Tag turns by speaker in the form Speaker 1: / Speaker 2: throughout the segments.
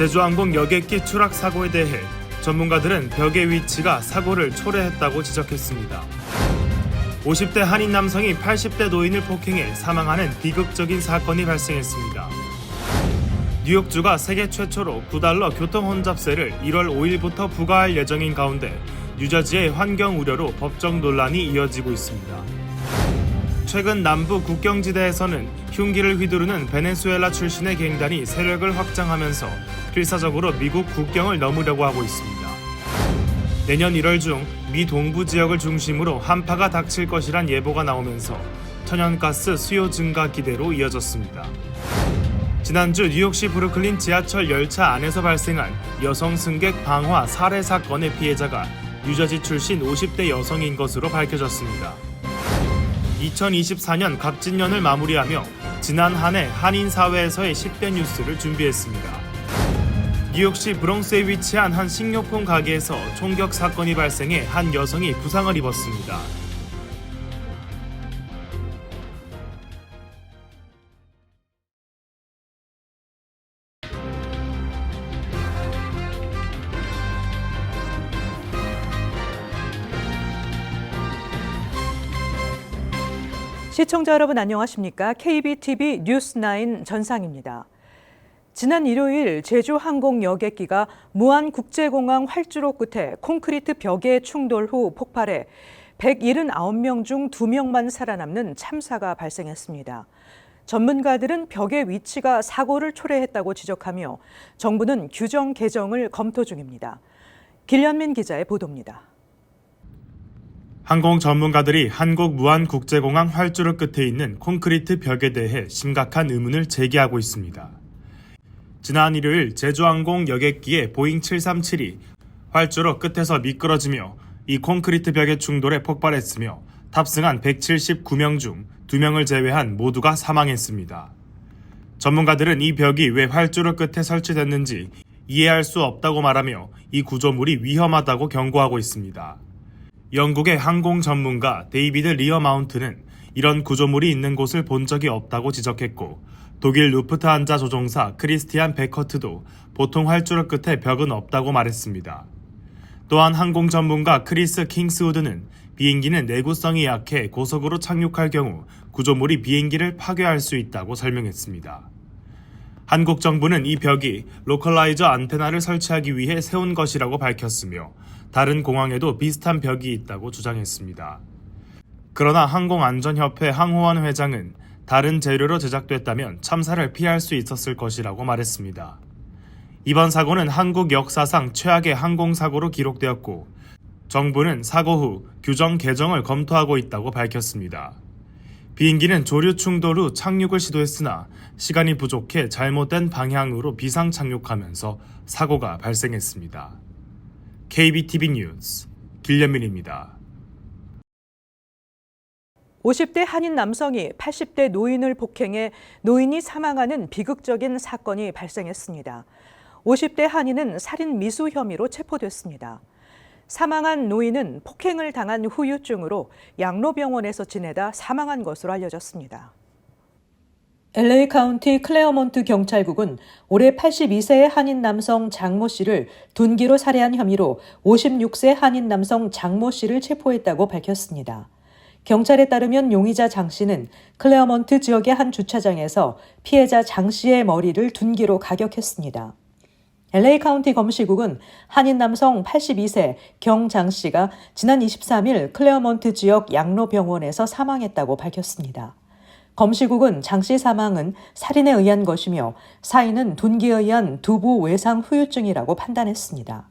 Speaker 1: 제주항공 여객기 추락 사고에 대해 전문가들은 벽의 위치가 사고를 초래했다고 지적했습니다. 50대 한인 남성이 80대 노인을 폭행해 사망하는 비극적인 사건이 발생했습니다. 뉴욕주가 세계 최초로 $9 교통 혼잡세를 1월 5일부터 부과할 예정인 가운데 뉴저지의 환경 우려로 법정 논란이 이어지고 있습니다. 최근 남부 국경지대에서는 흉기를 휘두르는 베네수엘라 출신의 갱단이 세력을 확장하면서 필사적으로 미국 국경을 넘으려고 하고 있습니다. 내년 1월 중 미 동부 지역을 중심으로 한파가 닥칠 것이란 예보가 나오면서 천연가스 수요 증가 기대로 이어졌습니다. 지난주 뉴욕시 브루클린 지하철 열차 안에서 발생한 여성 승객 방화 살해 사건의 피해자가 뉴저지 출신 50대 여성인 것으로 밝혀졌습니다. 2024년 갑진년을 마무리하며 지난 한 해 한인 사회에서의 10대 뉴스를 준비했습니다. 뉴욕시 브롱스에 위치한 한 식료품 가게에서 총격 사건이 발생해 한 여성이 부상을 입었습니다.
Speaker 2: 시청자 여러분 안녕하십니까? KBTV 뉴스9 전상입니다. 지난 일요일 제주항공 여객기가 무안국제공항 활주로 끝에 콘크리트 벽에 충돌 후 폭발해 179명 중 2명만 살아남는 참사가 발생했습니다. 전문가들은 벽의 위치가 사고를 초래했다고 지적하며 정부는 규정 개정을 검토 중입니다. 길련민 기자의 보도입니다.
Speaker 1: 항공 전문가들이 한국 무안국제공항 활주로 끝에 있는 콘크리트 벽에 대해 심각한 의문을 제기하고 있습니다. 지난 일요일 제주항공 여객기의 보잉 737이 활주로 끝에서 미끄러지며 이 콘크리트 벽에 충돌해 폭발했으며 탑승한 179명 중 2명을 제외한 모두가 사망했습니다. 전문가들은 이 벽이 왜 활주로 끝에 설치됐는지 이해할 수 없다고 말하며 이 구조물이 위험하다고 경고하고 있습니다. 영국의 항공 전문가 데이비드 리어 마운트는 이런 구조물이 있는 곳을 본 적이 없다고 지적했고 독일 루프트한자 조종사 크리스티안 베커트도 보통 활주로 끝에 벽은 없다고 말했습니다. 또한 항공 전문가 크리스 킹스우드는 비행기는 내구성이 약해 고속으로 착륙할 경우 구조물이 비행기를 파괴할 수 있다고 설명했습니다. 한국 정부는 이 벽이 로컬라이저 안테나를 설치하기 위해 세운 것이라고 밝혔으며 다른 공항에도 비슷한 벽이 있다고 주장했습니다. 그러나 항공안전협회 항호원 회장은 다른 재료로 제작됐다면 참사를 피할 수 있었을 것이라고 말했습니다. 이번 사고는 한국 역사상 최악의 항공사고로 기록되었고 정부는 사고 후 규정 개정을 검토하고 있다고 밝혔습니다. 비행기는 조류 충돌 후 착륙을 시도했으나 시간이 부족해 잘못된 방향으로 비상 착륙하면서 사고가 발생했습니다. KBTV 뉴스 길련민입니다.
Speaker 2: 50대 한인 남성이 80대 노인을 폭행해 노인이 사망하는 비극적인 사건이 발생했습니다. 50대 한인은 살인 미수 혐의로 체포됐습니다. 사망한 노인은 폭행을 당한 후유증으로 양로병원에서 지내다 사망한 것으로 알려졌습니다. LA 카운티 클레어몬트 경찰국은 올해 82세의 한인 남성 장모 씨를 둔기로 살해한 혐의로 56세 한인 남성 장모 씨를 체포했다고 밝혔습니다. 경찰에 따르면 용의자 장 씨는 클레어몬트 지역의 한 주차장에서 피해자 장 씨의 머리를 둔기로 가격했습니다. LA 카운티 검시국은 한인 남성 82세 경장 씨가 지난 23일 클레어몬트 지역 양로병원에서 사망했다고 밝혔습니다. 검시국은 장 씨 사망은 살인에 의한 것이며 사인은 둔기에 의한 두부 외상 후유증이라고 판단했습니다.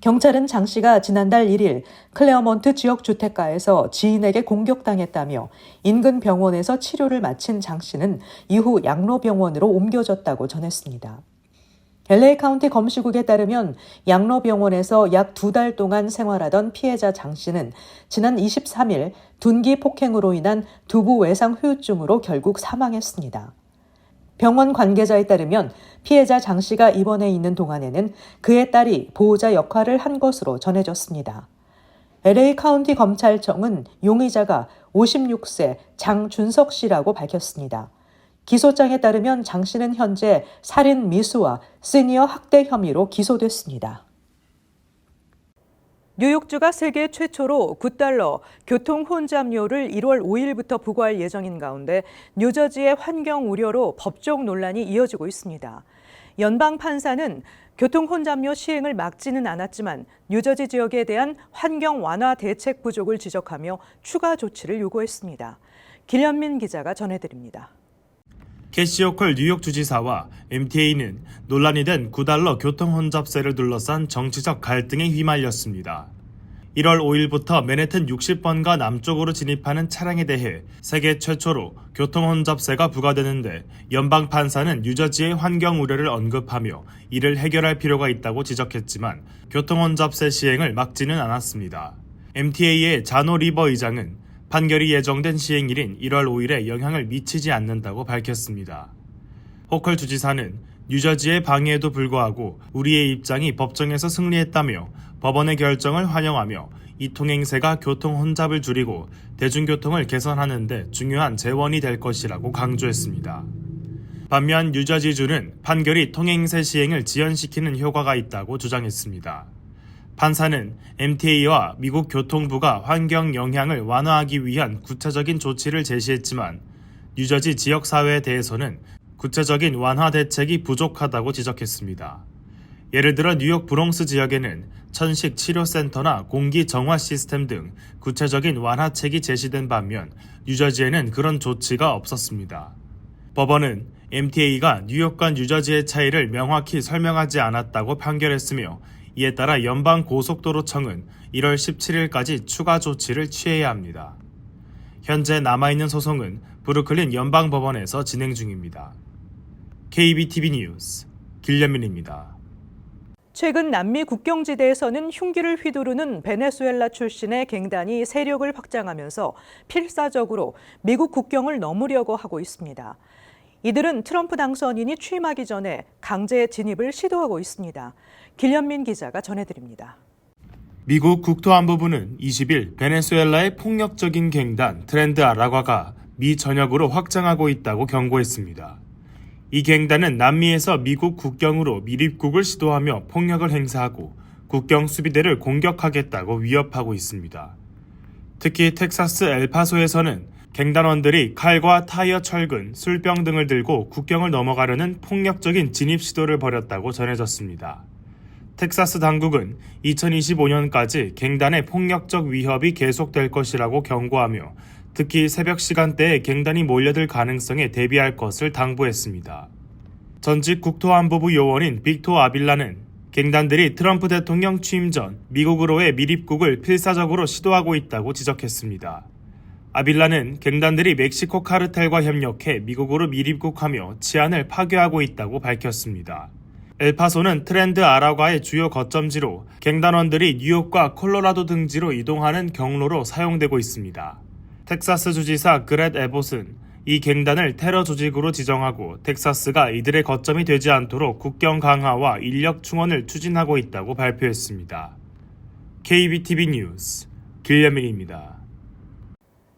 Speaker 2: 경찰은 장 씨가 지난달 1일 클레어몬트 지역 주택가에서 지인에게 공격당했다며 인근 병원에서 치료를 마친 장 씨는 이후 양로병원으로 옮겨졌다고 전했습니다. LA 카운티 검시국에 따르면 양로병원에서 약 2달 동안 생활하던 피해자 장 씨는 지난 23일 둔기 폭행으로 인한 두부 외상 후유증으로 결국 사망했습니다. 병원 관계자에 따르면 피해자 장 씨가 입원해 있는 동안에는 그의 딸이 보호자 역할을 한 것으로 전해졌습니다. LA 카운티 검찰청은 용의자가 56세 장준석 씨라고 밝혔습니다. 기소장에 따르면 장 씨는 현재 살인 미수와 시니어 학대 혐의로 기소됐습니다. 뉴욕주가 세계 최초로 $9 교통 혼잡료를 1월 5일부터 부과할 예정인 가운데 뉴저지의 환경 우려로 법적 논란이 이어지고 있습니다. 연방 판사는 교통 혼잡료 시행을 막지는 않았지만 뉴저지 지역에 대한 환경 완화 대책 부족을 지적하며 추가 조치를 요구했습니다. 길현민 기자가 전해드립니다.
Speaker 1: 캐시 호컬 뉴욕 주지사와 MTA는 논란이 된 $9 교통 혼잡세를 둘러싼 정치적 갈등에 휘말렸습니다. 1월 5일부터 맨해튼 60번가 남쪽으로 진입하는 차량에 대해 세계 최초로 교통 혼잡세가 부과되는데 연방 판사는 뉴저지의 환경 우려를 언급하며 이를 해결할 필요가 있다고 지적했지만 교통 혼잡세 시행을 막지는 않았습니다. MTA의 자노 리버 의장은 판결이 예정된 시행일인 1월 5일에 영향을 미치지 않는다고 밝혔습니다. 호컬 주지사는 뉴저지의 방해에도 불구하고 우리의 입장이 법정에서 승리했다며 법원의 결정을 환영하며 이 통행세가 교통 혼잡을 줄이고 대중교통을 개선하는 데 중요한 재원이 될 것이라고 강조했습니다. 반면 뉴저지주는 판결이 통행세 시행을 지연시키는 효과가 있다고 주장했습니다. 판사는 MTA와 미국 교통부가 환경 영향을 완화하기 위한 구체적인 조치를 제시했지만 뉴저지 지역사회에 대해서는 구체적인 완화 대책이 부족하다고 지적했습니다. 예를 들어 뉴욕 브롱스 지역에는 천식 치료센터나 공기 정화 시스템 등 구체적인 완화책이 제시된 반면 뉴저지에는 그런 조치가 없었습니다. 법원은 MTA가 뉴욕과 뉴저지의 차이를 명확히 설명하지 않았다고 판결했으며 이에 따라 연방 고속도로청은 1월 17일까지 추가 조치를 취해야 합니다. 현재 남아있는 소송은 브루클린 연방법원에서 진행 중입니다. KBTV 뉴스 길련민입니다.
Speaker 2: 최근 남미 국경지대에서는 흉기를 휘두르는 베네수엘라 출신의 갱단이 세력을 확장하면서 필사적으로 미국 국경을 넘으려고 하고 있습니다. 이들은 트럼프 당선인이 취임하기 전에 강제 진입을 시도하고 있습니다. 길현민 기자가 전해드립니다.
Speaker 1: 미국 국토안보부는 20일 베네수엘라의 폭력적인 갱단 트렌드 아라과가 미 전역으로 확장하고 있다고 경고했습니다. 이 갱단은 남미에서 미국 국경으로 밀입국을 시도하며 폭력을 행사하고 국경 수비대를 공격하겠다고 위협하고 있습니다. 특히 텍사스 엘파소에서는 갱단원들이 칼과 타이어 철근, 술병 등을 들고 국경을 넘어가려는 폭력적인 진입 시도를 벌였다고 전해졌습니다. 텍사스 당국은 2025년까지 갱단의 폭력적 위협이 계속될 것이라고 경고하며 특히 새벽 시간대에 갱단이 몰려들 가능성에 대비할 것을 당부했습니다. 전직 국토안보부 요원인 빅토 아빌라는 갱단들이 트럼프 대통령 취임 전 미국으로의 밀입국을 필사적으로 시도하고 있다고 지적했습니다. 아빌라는 갱단들이 멕시코 카르텔과 협력해 미국으로 밀입국하며 치안을 파괴하고 있다고 밝혔습니다. 엘파소는 트렌드 아라과의 주요 거점지로 갱단원들이 뉴욕과 콜로라도 등지로 이동하는 경로로 사용되고 있습니다. 텍사스 주지사 그렛 에봇은 이 갱단을 테러 조직으로 지정하고 텍사스가 이들의 거점이 되지 않도록 국경 강화와 인력 충원을 추진하고 있다고 발표했습니다. KBTV 뉴스 길련민입니다.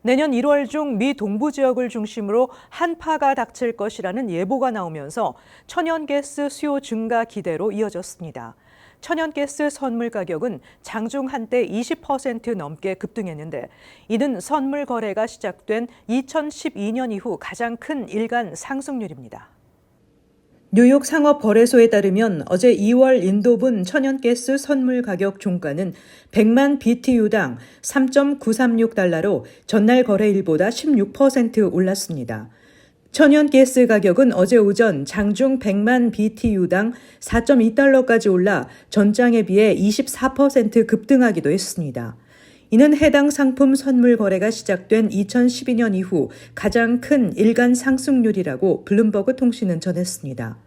Speaker 2: 내년 1월 중 미 동부 지역을 중심으로 한파가 닥칠 것이라는 예보가 나오면서 천연가스 수요 증가 기대로 이어졌습니다. 천연가스 선물 가격은 장중 한때 20% 넘게 급등했는데 이는 선물 거래가 시작된 2012년 이후 가장 큰 일간 상승률입니다. 뉴욕 상업거래소에 따르면 어제 2월 인도분 천연가스 선물 가격 종가는 100만 BTU당 3.936달러로 전날 거래일보다 16% 올랐습니다. 천연가스 가격은 어제 오전 장중 100만 BTU당 4.2달러까지 올라 전장에 비해 24% 급등하기도 했습니다. 이는 해당 상품 선물 거래가 시작된 2012년 이후 가장 큰 일간 상승률이라고 블룸버그 통신은 전했습니다.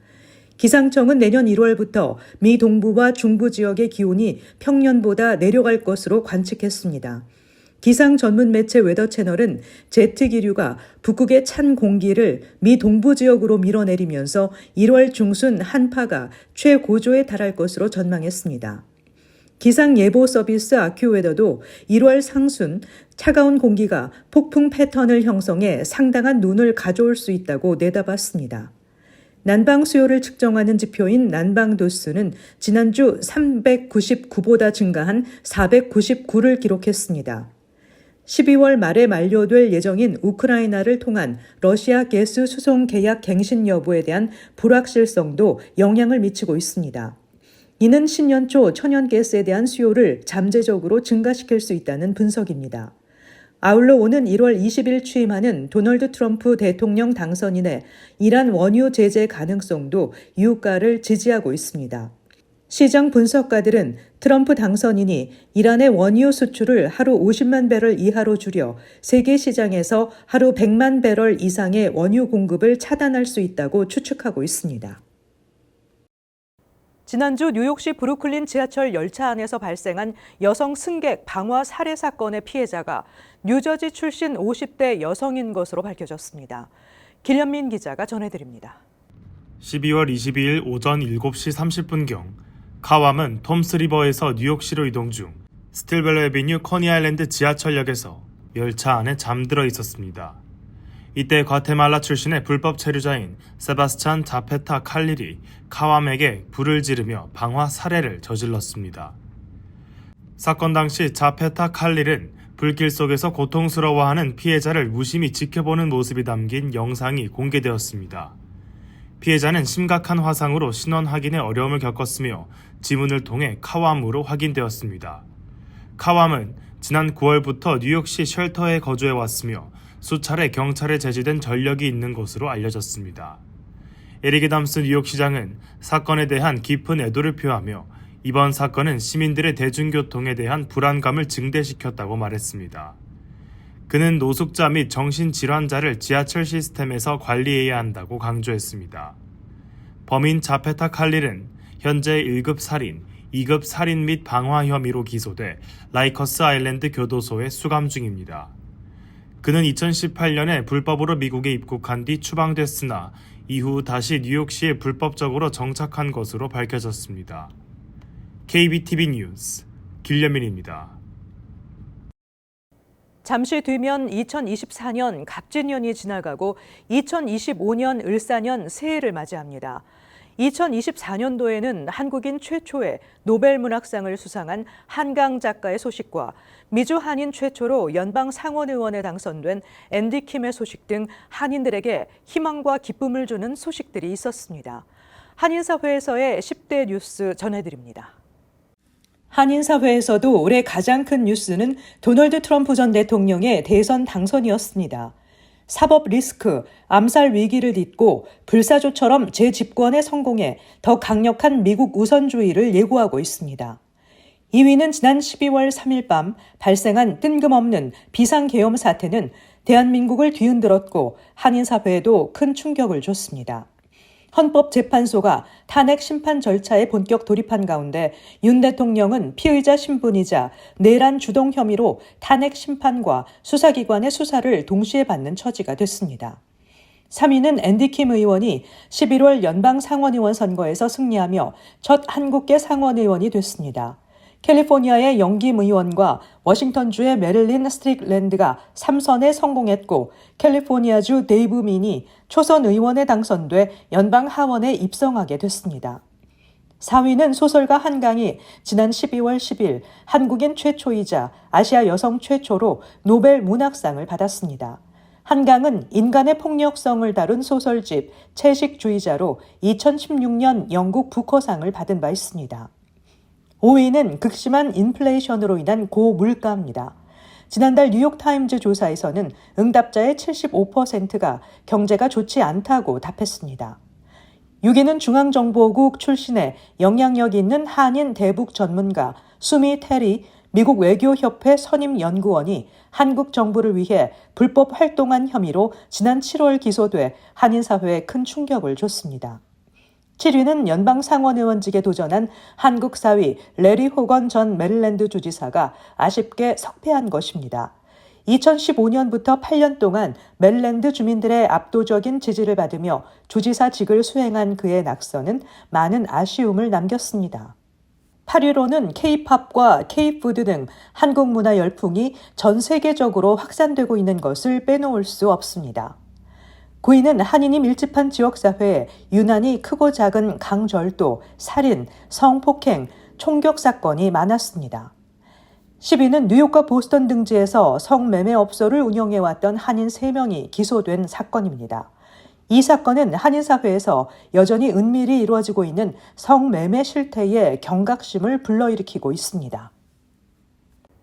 Speaker 2: 기상청은 내년 1월부터 미 동부와 중부 지역의 기온이 평년보다 내려갈 것으로 관측했습니다. 기상 전문 매체 웨더 채널은 제트 기류가 북극의 찬 공기를 미 동부 지역으로 밀어내리면서 1월 중순 한파가 최고조에 달할 것으로 전망했습니다. 기상 예보 서비스 아큐웨더도 1월 상순 차가운 공기가 폭풍 패턴을 형성해 상당한 눈을 가져올 수 있다고 내다봤습니다. 난방 수요를 측정하는 지표인 난방도수는 지난주 399보다 증가한 499를 기록했습니다. 12월 말에 만료될 예정인 우크라이나를 통한 러시아 가스 수송 계약 갱신 여부에 대한 불확실성도 영향을 미치고 있습니다. 이는 신년 초 천연가스에 대한 수요를 잠재적으로 증가시킬 수 있다는 분석입니다. 아울러 오는 1월 20일 취임하는 도널드 트럼프 대통령 당선인의 이란 원유 제재 가능성도 유가를 지지하고 있습니다. 시장 분석가들은 트럼프 당선인이 이란의 원유 수출을 하루 50만 배럴 이하로 줄여 세계 시장에서 하루 100만 배럴 이상의 원유 공급을 차단할 수 있다고 추측하고 있습니다. 지난주 뉴욕시 브루클린 지하철 열차 안에서 발생한 여성 승객 방화 살해 사건의 피해자가 뉴저지 출신 50대 여성인 것으로 밝혀졌습니다. 길련민 기자가 전해드립니다.
Speaker 1: 12월 22일 오전 7시 30분경 카왬은 톰스리버에서 뉴욕시로 이동 중 스틸벨러 애비뉴 커니아일랜드 지하철역에서 열차 안에 잠들어 있었습니다. 이때 과테말라 출신의 불법 체류자인 세바스찬 자페타 칼릴이 카왬에게 불을 지르며 방화 살해를 저질렀습니다. 사건 당시 자페타 칼릴은 불길 속에서 고통스러워하는 피해자를 무심히 지켜보는 모습이 담긴 영상이 공개되었습니다. 피해자는 심각한 화상으로 신원 확인에 어려움을 겪었으며 지문을 통해 카왬으로 확인되었습니다. 카왬은 지난 9월부터 뉴욕시 쉘터에 거주해 왔으며 수차례 경찰에 제지된 전력이 있는 것으로 알려졌습니다. 에릭 애담스 뉴욕시장은 사건에 대한 깊은 애도를 표하며 이번 사건은 시민들의 대중교통에 대한 불안감을 증대시켰다고 말했습니다. 그는 노숙자 및 정신질환자를 지하철 시스템에서 관리해야 한다고 강조했습니다. 범인 자페타 칼릴은 현재 1급 살인, 2급 살인 및 방화 혐의로 기소돼 라이커스 아일랜드 교도소에 수감 중입니다. 그는 2018년에 불법으로 미국에 입국한 뒤 추방됐으나 이후 다시 뉴욕시에 불법적으로 정착한 것으로 밝혀졌습니다. KBTV 뉴스 길련민입니다.
Speaker 2: 잠시 뒤면 2024년 갑진년이 지나가고 2025년 을사년 새해를 맞이합니다. 2024년도에는 한국인 최초의 노벨문학상을 수상한 한강 작가의 소식과 미주 한인 최초로 연방 상원의원에 당선된 앤디 킴의 소식 등 한인들에게 희망과 기쁨을 주는 소식들이 있었습니다. 한인사회에서의 10대 뉴스 전해드립니다. 한인사회에서도 올해 가장 큰 뉴스는 도널드 트럼프 전 대통령의 대선 당선이었습니다. 사법 리스크, 암살 위기를 딛고 불사조처럼 재집권에 성공해 더 강력한 미국 우선주의를 예고하고 있습니다. 2위는 지난 12월 3일 밤 발생한 뜬금없는 비상계엄 사태는 대한민국을 뒤흔들었고 한인사회에도 큰 충격을 줬습니다. 헌법재판소가 탄핵 심판 절차에 본격 돌입한 가운데 윤 대통령은 피의자 신분이자 내란 주동 혐의로 탄핵 심판과 수사기관의 수사를 동시에 받는 처지가 됐습니다. 3위는 앤디 킴 의원이 11월 연방 상원의원 선거에서 승리하며 첫 한국계 상원의원이 됐습니다. 캘리포니아의 영김 의원과 워싱턴주의 메릴린 스트릭랜드가 3선에 성공했고 캘리포니아주 데이브 민이 초선 의원에 당선돼 연방 하원에 입성하게 됐습니다. 4위는 소설가 한강이 지난 12월 10일 한국인 최초이자 아시아 여성 최초로 노벨 문학상을 받았습니다. 한강은 인간의 폭력성을 다룬 소설집 채식주의자로 2016년 영국 부커상을 받은 바 있습니다. 5위는 극심한 인플레이션으로 인한 고물가입니다. 지난달 뉴욕타임즈 조사에서는 응답자의 75%가 경제가 좋지 않다고 답했습니다. 6위는 중앙정보국 출신의 영향력 있는 한인 대북 전문가 수미 테리 미국 외교협회 선임연구원이 한국 정부를 위해 불법 활동한 혐의로 지난 7월 기소돼 한인사회에 큰 충격을 줬습니다. 7위는 연방 상원의원직에 도전한 한국 사위 레리 호건 전 메릴랜드 주지사가 아쉽게 석패한 것입니다. 2015년부터 8년 동안 메릴랜드 주민들의 압도적인 지지를 받으며 주지사직을 수행한 그의 낙선은 많은 아쉬움을 남겼습니다. 8위로는 K-팝과 K-푸드 등 한국 문화 열풍이 전 세계적으로 확산되고 있는 것을 빼놓을 수 없습니다. 9위는 한인이 밀집한 지역사회에 유난히 크고 작은 강절도, 살인, 성폭행, 총격 사건이 많았습니다. 10위는 뉴욕과 보스턴 등지에서 성매매업소를 운영해왔던 한인 3명이 기소된 사건입니다. 이 사건은 한인 사회에서 여전히 은밀히 이루어지고 있는 성매매 실태에 경각심을 불러일으키고 있습니다.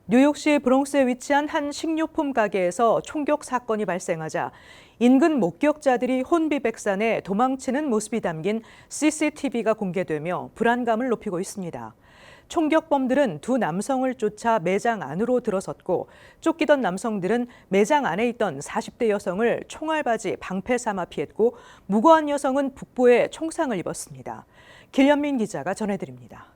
Speaker 2: 뉴욕시 브롱스에 위치한 한 식료품 가게에서 총격 사건이 발생하자 인근 목격자들이 혼비백산에 도망치는 모습이 담긴 CCTV가 공개되며 불안감을 높이고 있습니다. 총격범들은 두 남성을 쫓아 매장 안으로 들어섰고 쫓기던 남성들은 매장 안에 있던 40대 여성을 총알바지 방패 삼아 피했고 무고한 여성은 북부에 총상을 입었습니다. 길현민 기자가 전해드립니다.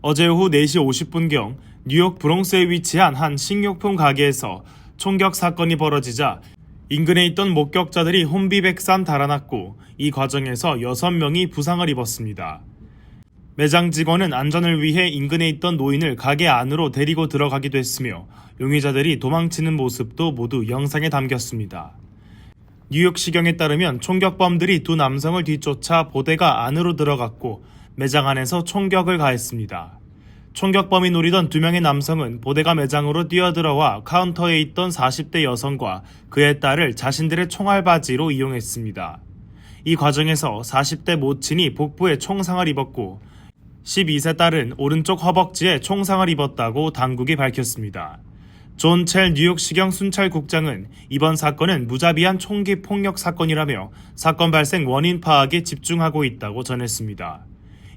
Speaker 1: 어제 오후 4시 50분경 뉴욕 브롱스에 위치한 한 식료품 가게에서 총격 사건이 벌어지자 인근에 있던 목격자들이 혼비백산 달아났고 이 과정에서 6명이 부상을 입었습니다. 매장 직원은 안전을 위해 인근에 있던 노인을 가게 안으로 데리고 들어가기도 했으며 용의자들이 도망치는 모습도 모두 영상에 담겼습니다. 뉴욕시경에 따르면 총격범들이 두 남성을 뒤쫓아 보대가 안으로 들어갔고 매장 안에서 총격을 가했습니다. 총격범이 노리던 2명의 남성은 보대가 매장으로 뛰어들어와 카운터에 있던 40대 여성과 그의 딸을 자신들의 총알바지로 이용했습니다. 이 과정에서 40대 모친이 복부에 총상을 입었고 12세 딸은 오른쪽 허벅지에 총상을 입었다고 당국이 밝혔습니다. 존 첼 뉴욕시경 순찰국장은 이번 사건은 무자비한 총기 폭력 사건이라며 사건 발생 원인 파악에 집중하고 있다고 전했습니다.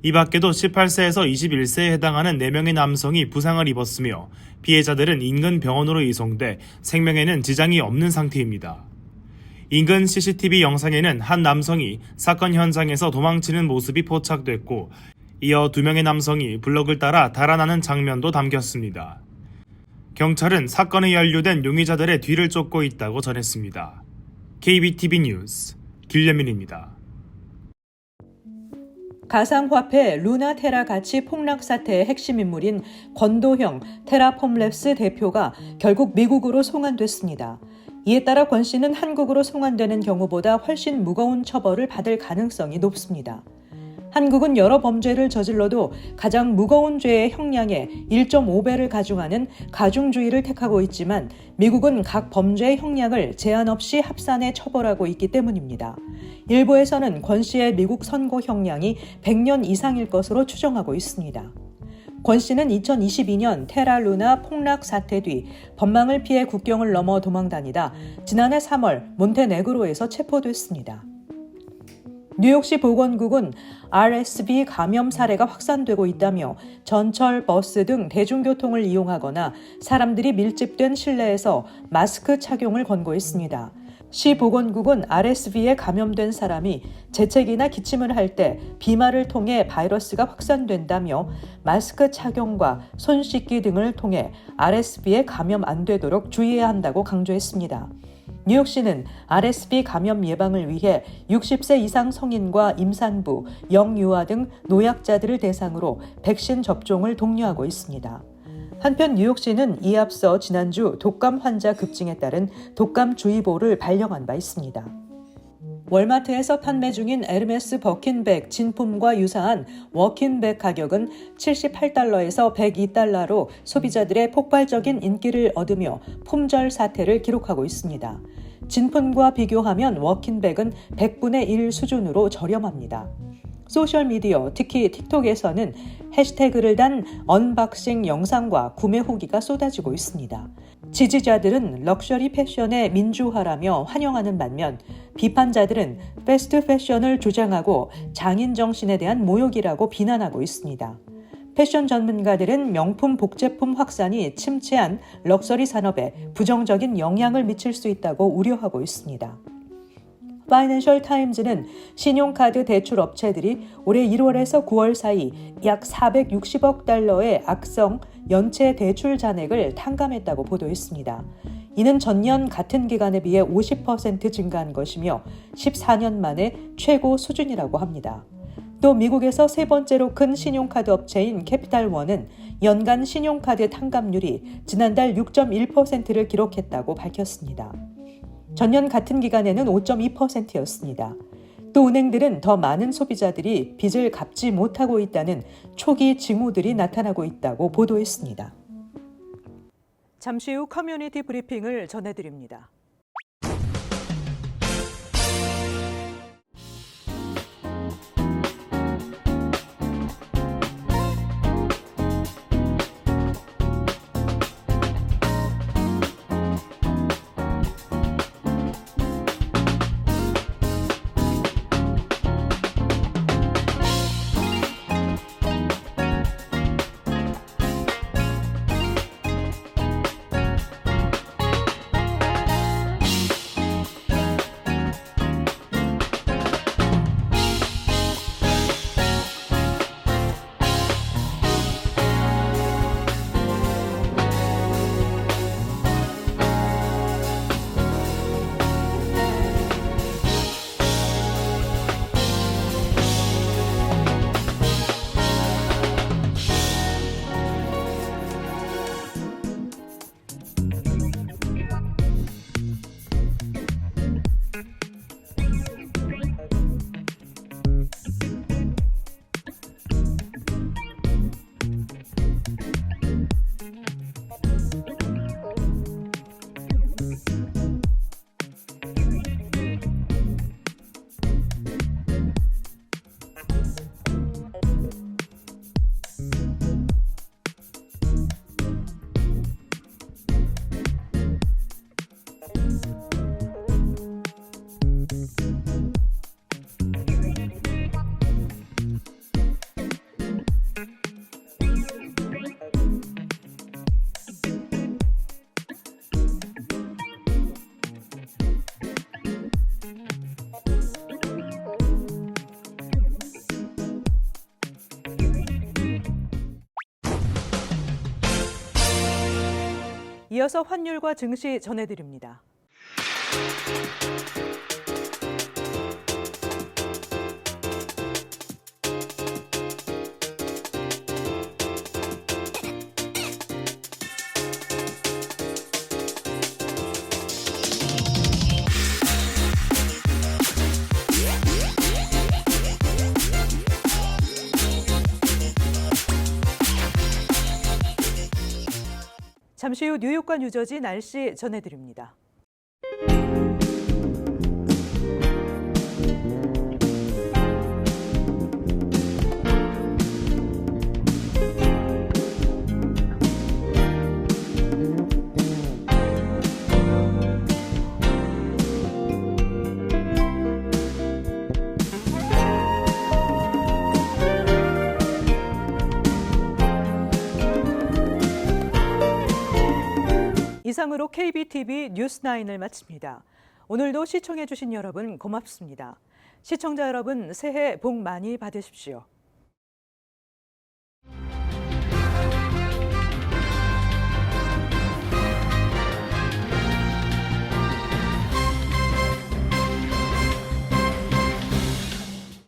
Speaker 1: 이 밖에도 18세에서 21세에 해당하는 4명의 남성이 부상을 입었으며 피해자들은 인근 병원으로 이송돼 생명에는 지장이 없는 상태입니다. 인근 CCTV 영상에는 한 남성이 사건 현장에서 도망치는 모습이 포착됐고 이어 2명의 남성이 블럭을 따라 달아나는 장면도 담겼습니다. 경찰은 사건에 연루된 용의자들의 뒤를 쫓고 있다고 전했습니다. KBTV 뉴스 길현민입니다.
Speaker 2: 가상화폐 루나 테라 가치 폭락 사태의 핵심 인물인 권도형 테라폼랩스 대표가 결국 미국으로 송환됐습니다. 이에 따라 권 씨는 한국으로 송환되는 경우보다 훨씬 무거운 처벌을 받을 가능성이 높습니다. 한국은 여러 범죄를 저질러도 가장 무거운 죄의 형량의 1.5배를 가중하는 가중주의를 택하고 있지만 미국은 각 범죄의 형량을 제한 없이 합산해 처벌하고 있기 때문입니다. 일부에서는 권 씨의 미국 선고 형량이 100년 이상일 것으로 추정하고 있습니다. 권 씨는 2022년 테라 루나 폭락 사태 뒤 법망을 피해 국경을 넘어 도망다니다 지난해 3월 몬테네그로에서 체포됐습니다. 뉴욕시 보건국은 RSV 감염 사례가 확산되고 있다며 전철, 버스 등 대중교통을 이용하거나 사람들이 밀집된 실내에서 마스크 착용을 권고했습니다. 시 보건국은 RSV에 감염된 사람이 재채기나 기침을 할 때 비말을 통해 바이러스가 확산된다며 마스크 착용과 손 씻기 등을 통해 RSV에 감염 안 되도록 주의해야 한다고 강조했습니다. 뉴욕시는 RSV 감염 예방을 위해 60세 이상 성인과 임산부, 영유아 등 노약자들을 대상으로 백신 접종을 독려하고 있습니다. 한편 뉴욕시는 이에 앞서 지난주 독감 환자 급증에 따른 독감주의보를 발령한 바 있습니다. 월마트에서 판매 중인 에르메스 버킨백 진품과 유사한 워킨백 가격은 $78에서 $102로 소비자들의 폭발적인 인기를 얻으며 품절 사태를 기록하고 있습니다. 진품과 비교하면 워킨백은 100분의 1 수준으로 저렴합니다. 소셜미디어, 특히 틱톡에서는 해시태그를 단 언박싱 영상과 구매 후기가 쏟아지고 있습니다. 지지자들은 럭셔리 패션의 민주화라며 환영하는 반면 비판자들은 패스트 패션을 주장하고 장인 정신에 대한 모욕이라고 비난하고 있습니다. 패션 전문가들은 명품 복제품 확산이 침체한 럭셔리 산업에 부정적인 영향을 미칠 수 있다고 우려하고 있습니다. 파이낸셜 타임즈는 신용카드 대출 업체들이 올해 1월에서 9월 사이 약 $460억 달러의 악성 연체 대출 잔액을 탕감했다고 보도했습니다. 이는 전년 같은 기간에 비해 50% 증가한 것이며 14년 만에 최고 수준이라고 합니다. 또 미국에서 세 번째로 큰 신용카드 업체인 캐피탈원은 연간 신용카드 탕감률이 지난달 6.1%를 기록했다고 밝혔습니다. 전년 같은 기간에는 5.2%였습니다. 또 은행들은 더 많은 소비자들이 빚을 갚지 못하고 있다는 초기 징후들이 나타나고 있다고 보도했습니다. 잠시 후 커뮤니티 브리핑을 전해드립니다. 이어서 환율과 증시 전해드립니다. 잠시 후 뉴욕과 뉴저지 날씨 전해드립니다. 이상으로 KBTV 뉴스9을 마칩니다. 오늘도 시청해주신 여러분 고맙습니다. 시청자 여러분 새해 복 많이 받으십시오.